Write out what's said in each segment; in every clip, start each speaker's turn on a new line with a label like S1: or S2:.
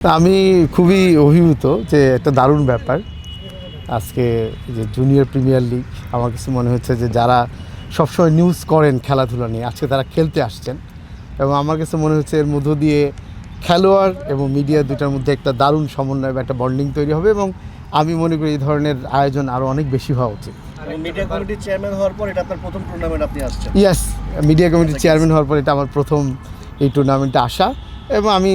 S1: আমি খুবই অভিভূত যে একটা দারুণ ব্যাপার। আজকে যে জুনিয়র প্রিমিয়ার লিগ আমার কাছে মনে হচ্ছে যে যারা সবসময় নিউজ করেন খেলাধুলা নিয়ে আজকে তারা খেলতে আসছেন এবং আমার কাছে মনে হচ্ছে এর মধ্য দিয়ে খেলোয়াড় এবং মিডিয়া দুটার মধ্যে একটা দারুণ সমন্বয় বা একটা বন্ডিং তৈরি হবে এবং আমি মনে করি এই ধরনের আয়োজন আরও অনেক বেশি হওয়া উচিত।
S2: মিডিয়া কমিটির চেয়ারম্যান হওয়ার পর এটা আপনার প্রথম টুর্নামেন্ট আপনি আসছেন?
S1: ইয়াস, মিডিয়া কমিটির চেয়ারম্যান হওয়ার পর এটা আমার প্রথম এই টুর্নামেন্টে আসা এবং আমি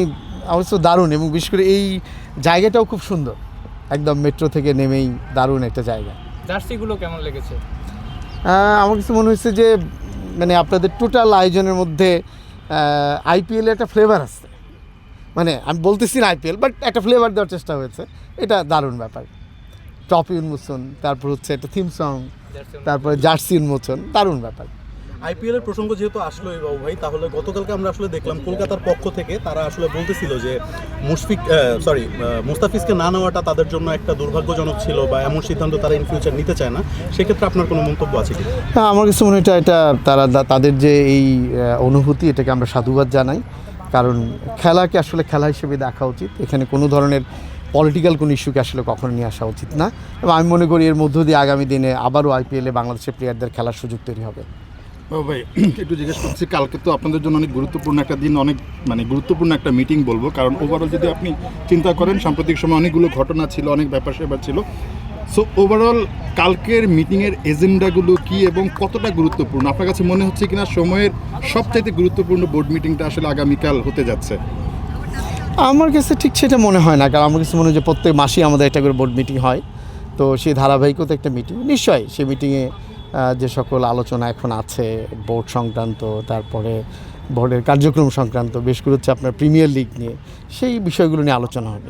S1: অবশ্য দারুণ এবং বিশেষ করে এই জায়গাটাও খুব সুন্দর, একদম মেট্রো থেকে নেমেই দারুণ একটা জায়গা।
S3: জার্সিগুলো কেমন লেগেছে?
S1: আমার কাছে মনে হচ্ছে যে মানে আপনাদের টোটাল আয়োজনের মধ্যে আইপিএলের একটা ফ্লেভার আছে, মানে আমি বলতেছি না আইপিএল, বাট একটা ফ্লেভার দেওয়ার চেষ্টা হয়েছে, এটা দারুণ ব্যাপার। ট্রফি উন্মোচন, তারপর হচ্ছে একটা থিম সং, তারপরে জার্সি উন্মোচন, দারুণ ব্যাপার।
S4: আইপিএলের প্রসঙ্গ যেহেতু আসলো বাবু ভাই, তাহলে গতকালকে আমরা আসলে দেখলাম কলকাতার পক্ষ থেকে তারা আসলে বলতেছিল যে মুস্তাফিজকে না নেওয়াটা তাদের জন্য একটা দুর্ভাগ্যজনক ছিল বা এমন সিদ্ধান্ত তারা ইন ফিউচার নিতে চায় না। সেক্ষেত্রে আপনার কোনো মন্তব্য আছে কি?
S1: হ্যাঁ, আমার কাছে মনে হয় এটা তাদের যে এই অনুভূতি, এটাকে আমরা সাধুবাদ জানাই, কারণ খেলাকে আসলে খেলা হিসেবে দেখা উচিত। এখানে কোনো ধরনের পলিটিক্যাল কোনো ইস্যুকে আসলে কখনো নিয়ে আসা উচিত না এবং আমি মনে করি এর মধ্য দিয়ে আগামী দিনে আবারও আইপিএলে বাংলাদেশের প্লেয়ারদের খেলার সুযোগ তৈরি হবে।
S5: ও ভাই, একটু জিজ্ঞেস করছি, কালকে তো আপনাদের জন্য অনেক গুরুত্বপূর্ণ একটা দিন, অনেক গুরুত্বপূর্ণ একটা মিটিং বলবো, কারণ ওভারঅল যদি আপনি চিন্তা করেন সাম্প্রতিক সময় অনেকগুলো ঘটনা ছিল, অনেক ব্যাপার স্যাপার ছিল। সো ওভারঅল কালকের মিটিংয়ের এজেন্ডাগুলো কি এবং কতটা গুরুত্বপূর্ণ আপনার কাছে মনে হচ্ছে কিনা সময়ের সবচাইতে গুরুত্বপূর্ণ বোর্ড মিটিংটা আসলে আগামীকাল হতে যাচ্ছে?
S1: আমার কাছে ঠিক সেটা মনে হয় না, কারণ আমার কাছে মনে হয় যে প্রত্যেক মাসেই আমাদের একটা করে বোর্ড মিটিং হয়, তো সেই ধারাবাহিকতা একটা মিটিং নিশ্চয়ই, সেই মিটিংয়ে যে সকল আলোচনা এখন আছে বোর্ড সংক্রান্ত, তারপরে বোর্ডের কার্যক্রম সংক্রান্ত, বেশ করে হচ্ছে আপনার প্রিমিয়ার লিগ নিয়ে, সেই বিষয়গুলো নিয়ে আলোচনা হবে।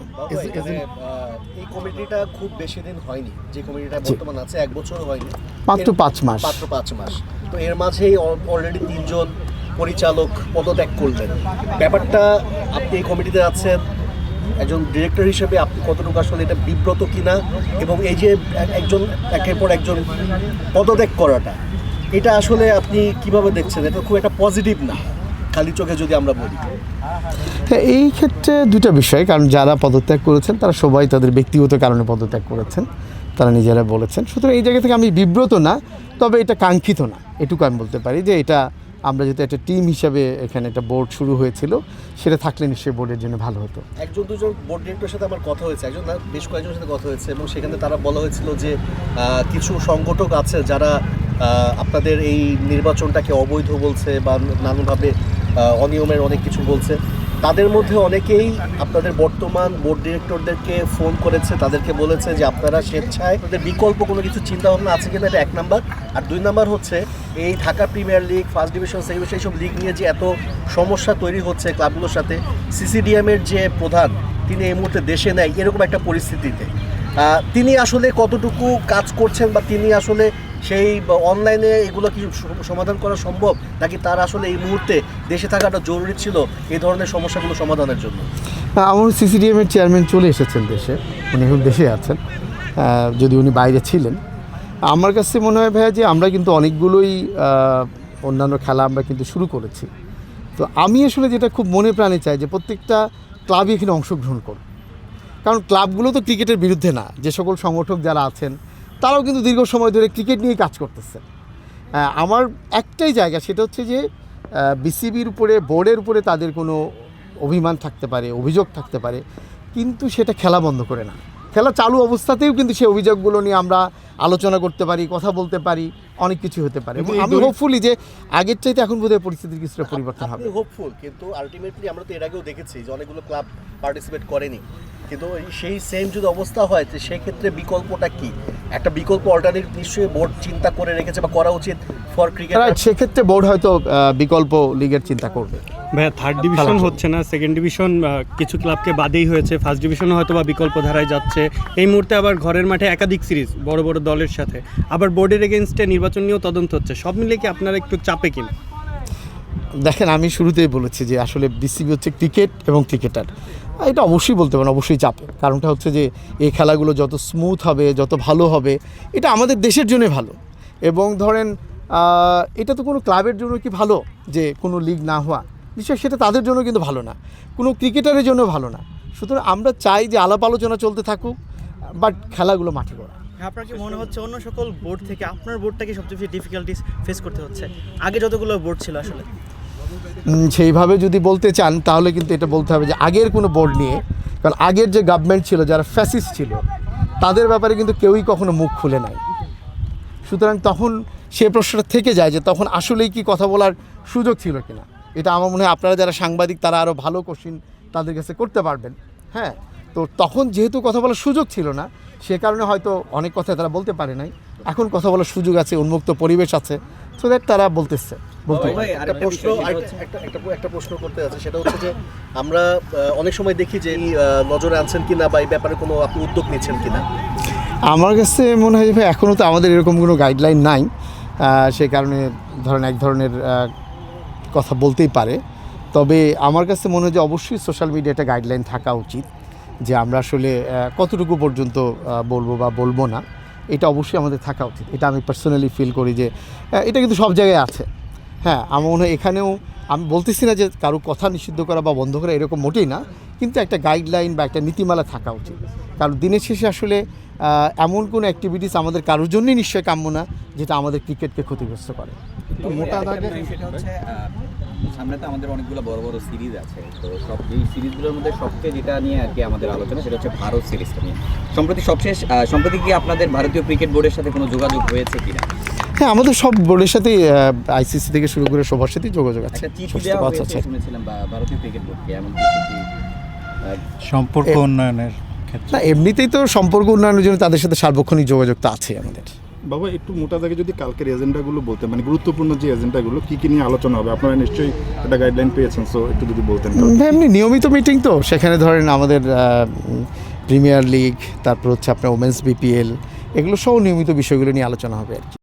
S2: এই কমিটিটা খুব বেশি দিন হয়নি, যে কমিটিটা বর্তমান আছে 1 বছর হয়নি,
S1: মাত্র 5 মাস।
S2: তো এর মাঝেই অলরেডি 3 জন পরিচালক পদত্যাগ করলেন। ব্যাপারটা, আপনি এই কমিটিতে আছেন একজন ডিরেক্টর হিসেবে, আপনি কতটুকু আসলে এটা বিব্রত কিনা এবং এই যে একজন একের পর একজন পদত্যাগ করাটা, এটা আসলে আপনি কিভাবে দেখছেন? এটা খুব একটা পজিটিভ না খালি চোখে যদি আমরা বলি।
S1: হ্যাঁ, এই ক্ষেত্রে দুটো বিষয়, কারণ যারা পদত্যাগ করেছেন তারা সবাই তাদের ব্যক্তিগত কারণে পদত্যাগ করেছেন, তারা নিজেরা বলেছেন। সুতরাং এই জায়গা থেকে আমি বিব্রত না, তবে এটা কাঙ্ক্ষিত না, এটুকু আমি বলতে পারি যে এটা আমরা যেহেতু একটা টিম হিসাবে এখানে একটা বোর্ড শুরু হয়েছিল, সেটা থাকলে নিশ্চয়ই বোর্ডের জন্য ভালো হতো।
S2: একজন দুজন বোর্ড ডিরেক্টরের সাথে আমার কথা হয়েছে, একজন না বেশ কয়েকজনের সাথে কথা হয়েছে এবং সেখানে তারা বলা হয়েছিল যে কিছু সংগঠক আছে যারা আপনাদের এই নির্বাচনটাকে অবৈধ বলছে বা নানানভাবে অনিয়মের অনেক কিছু বলছে। তাদের মধ্যে অনেকেই আপনাদের বর্তমান বোর্ড ডিরেক্টরদেরকে ফোন করেছে, তাদেরকে বলেছে যে আপনারা স্বেচ্ছায় আপনাদের বিকল্প কোনো কিছু চিন্তাভাবনা আছে কিনা, এটা 1 নাম্বার। আর 2 নাম্বার হচ্ছে এই Dhaka premier league, first division, second division, এইসব লিগ নিয়ে যে এত সমস্যা তৈরি হচ্ছে ক্লাবগুলোর সাথে, সিসিডিএমের যে প্রধান তিনি এই মুহূর্তে দেশে নেই, এরকম একটা পরিস্থিতিতে তিনি আসলে কতটুকু কাজ করছেন বা তিনি আসলে সেই অনলাইনে এগুলো কি সমাধান করা সম্ভব, নাকি তার আসলে এই মুহূর্তে দেশে থাকাটা জরুরি ছিল এই ধরনের সমস্যাগুলো সমাধানের জন্য?
S1: আমার সিসিডিএমের চেয়ারম্যান চলে এসেছেন দেশে, উনি এখন দেশে আছেন, যদি উনি বাইরে ছিলেন। আমার কাছে মনে হয় ভাইয়া যে আমরা কিন্তু অনেকগুলোই অন্যান্য খেলা আমরা কিন্তু শুরু করেছি, তো আমি আসলে যেটা খুব মনে প্রাণে চাই যে প্রত্যেকটা ক্লাবই এখানে অংশগ্রহণ করুন, কারণ ক্লাবগুলো তো ক্রিকেটের বিরুদ্ধে না, যে সকল সংগঠক যারা আছেন তারাও কিন্তু দীর্ঘ সময় ধরে ক্রিকেট নিয়েই কাজ করতেছে। আমার একটাই জায়গা, সেটা হচ্ছে যে বিসিবির উপরে, বোর্ডের উপরে তাদের কোনো অভিমান থাকতে পারে, অভিযোগ থাকতে পারে, কিন্তু সেটা খেলা বন্ধ করে না। খেলা চালু অবস্থাতেও কিন্তু সেই অভিযোগগুলো নিয়ে আমরা আলোচনা করতে পারি, কথা বলতে পারি, অনেক কিছু হতে পারে। এবং আমি হোপফুলি যে আগের চাইতে এখন বোধহয় পরিস্থিতির কিছুটা পরিবর্তন হবে।
S2: হোপফুল, কিন্তু আলটিমেটলি আমরা তো এর আগেও দেখেছি যে অনেকগুলো ক্লাব পার্টিসিপেট করেনি, কিন্তু সেই সেম যদি অবস্থা হয় তো সেক্ষেত্রে বিকল্পটা কি? একটা বিকল্প অল্টারনেটিভ নিশ্চয়ই বোর্ড চিন্তা করে রেখেছে বা করা উচিত ফর ক্রিকেট।
S1: সেক্ষেত্রে বোর্ড হয়তো বিকল্প লিগের চিন্তা করবে।
S6: ভাইয়া, 3rd ডিভিশন হচ্ছে না, 2nd ডিভিশন কিছু ক্লাবকে বাদেই হয়েছে, 1st ডিভিশন হয়তো বা বিকল্প ধারায় যাচ্ছে। এই মুহূর্তে আবার ঘরের মাঠে একাধিক সিরিজ বড় বড় দলের সাথে, আবার বোর্ডের এগেনস্টে নির্বাচন নিয়েও তদন্ত হচ্ছে, সব মিলে কি আপনারা একটু চাপে কিনা?
S1: দেখেন, আমি শুরুতেই বলেছি যে আসলে বিসিবি হচ্ছে ক্রিকেট এবং ক্রিকেটার, এটা অবশ্যই বলতে পারেন, অবশ্যই চাপে। কারণটা হচ্ছে যে এই খেলাগুলো যত স্মুথ হবে, যত ভালো হবে, এটা আমাদের দেশের জন্য ভালো। এবং ধরেন এটা তো কোনো ক্লাবের জন্য কি ভালো যে কোনো লিগ না হওয়া, নিশ্চয়ই সেটা তাদের জন্য কিন্তু ভালো না, কোনো ক্রিকেটারের জন্য ভালো না। সুতরাং আমরা চাই যে আলাপ আলোচনা চলতে থাকুক, বাট খেলাগুলো মাঠে করা।
S3: আপনার কি মনে হচ্ছে অন্য সকল বোর্ড থেকে আপনার বোর্ডটাকে সবচেয়ে বেশি ডিফিকাল্টিস ফেস করতে হচ্ছে আগে যতগুলো বোর্ড ছিল আসলে?
S1: সেইভাবে যদি বলতে চান তাহলে কিন্তু এটা বলতে হবে যে আগের কোনো বোর্ড নিয়ে, কারণ আগের যে গভর্নমেন্ট ছিল, যারা ফ্যাসিস্ট ছিল, তাদের ব্যাপারে কিন্তু কেউই কখনো মুখ খুলে নাই। সুতরাং তখন সে প্রশ্নটা থেকে যায় যে তখন আসলেই কি কথা বলার সুযোগ ছিল কিনা। এটা আমার মনে হয় আপনারা যারা সাংবাদিক তারা আরও ভালো কোশ্চিন তাদের কাছে করতে পারবেন। হ্যাঁ, তো তখন যেহেতু কথা বলার সুযোগ ছিল না, সে কারণে হয়তো অনেক কথা তারা বলতে পারে নাই। এখন কথা বলার সুযোগ আছে, উন্মুক্ত পরিবেশ আছে, সো দ্যাট তারা বলতেছে।
S2: একটা প্রশ্ন করতে আছে, সেটা হচ্ছে যে আমরা অনেক সময় দেখি যে নজরে আনছেন কিনা বা এই ব্যাপারে কোনো আপনি উদ্যোগ নিচ্ছেন কিনা?
S1: আমার কাছে মনে হয় যে ভাই এখনও তো আমাদের এরকম কোনো গাইডলাইন নাই, সেই কারণে ধরেন এক ধরনের কথা বলতেই পারে। তবে আমার কাছে মনে হয় যে অবশ্যই সোশ্যাল মিডিয়া একটা গাইডলাইন থাকা উচিত যে আমরা আসলে কতটুকু পর্যন্ত বলবো বা বলবো না, এটা অবশ্যই আমাদের থাকা উচিত। এটা আমি পার্সোনালি ফিল করি যে এটা কিন্তু সব জায়গায় আছে। হ্যাঁ, আমার মনে হয় এখানেও আমি বলতেছি না যে কারো কথা নিষিদ্ধ করা বা বন্ধ করা এরকম মোটেই না, কিন্তু একটা গাইডলাইন বা একটা নীতিমালা থাকা উচিত। কারণ দিনের শেষে আসলে এমন কোনো অ্যাক্টিভিটিস আমাদের কারোর জন্যই নিশ্চয় কাম্য না যেটা আমাদের ক্রিকেটকে ক্ষতিগ্রস্ত করে।
S5: মোটা দাগে
S7: সেটা হচ্ছে সামনে তো আমাদের অনেকগুলো বড় বড় সিরিজ আছে, তো সব এই সিরিজগুলোর মধ্যে সবচেয়ে যেটা নিয়ে আর কি আমাদের আলোচনা সেটা হচ্ছে ভারত সিরিজটা নিয়ে। সম্প্রতি কি আপনাদের ভারতীয় ক্রিকেট বোর্ডের সাথে কোনো যোগাযোগ হয়েছে কিনা?
S1: হ্যাঁ, আমাদের সব বোর্ডের সাথেই আইসিসি থেকে শুরু করে সবার সাথেই যোগাযোগ আছে,
S7: একটা চিঠি দেওয়া হয়েছে শুনেছিলাম ভারতীয় ক্রিকেট বোর্ডকে, এমন কিছু কি
S8: সম্পর্ক উন্নয়নের ক্ষেত্রে?
S1: না, এমনিতেই তো সম্পর্ক উন্নয়নের জন্য তাদের সাথে সার্বক্ষণিক যোগাযোগ তো আছে আমাদের।
S5: বাবা একটু মোটা দাগে যদি কালকের এজেন্ডাগুলো বলতে, মানে গুরুত্বপূর্ণ যে এজেন্ডাগুলো কী কী নিয়ে আলোচনা হবে, আপনারা নিশ্চয়ই একটা গাইডলাইন পেয়েছেন, সো একটু যদি বলতেন।
S1: এমনি নিয়মিত মিটিং তো, সেখানে ধরেন আমাদের প্রিমিয়ার লিগ, তারপর হচ্ছে আপনার ওমেন্স বিপিএল, এগুলো সব নিয়মিত বিষয়গুলো নিয়ে আলোচনা হবে আর কি।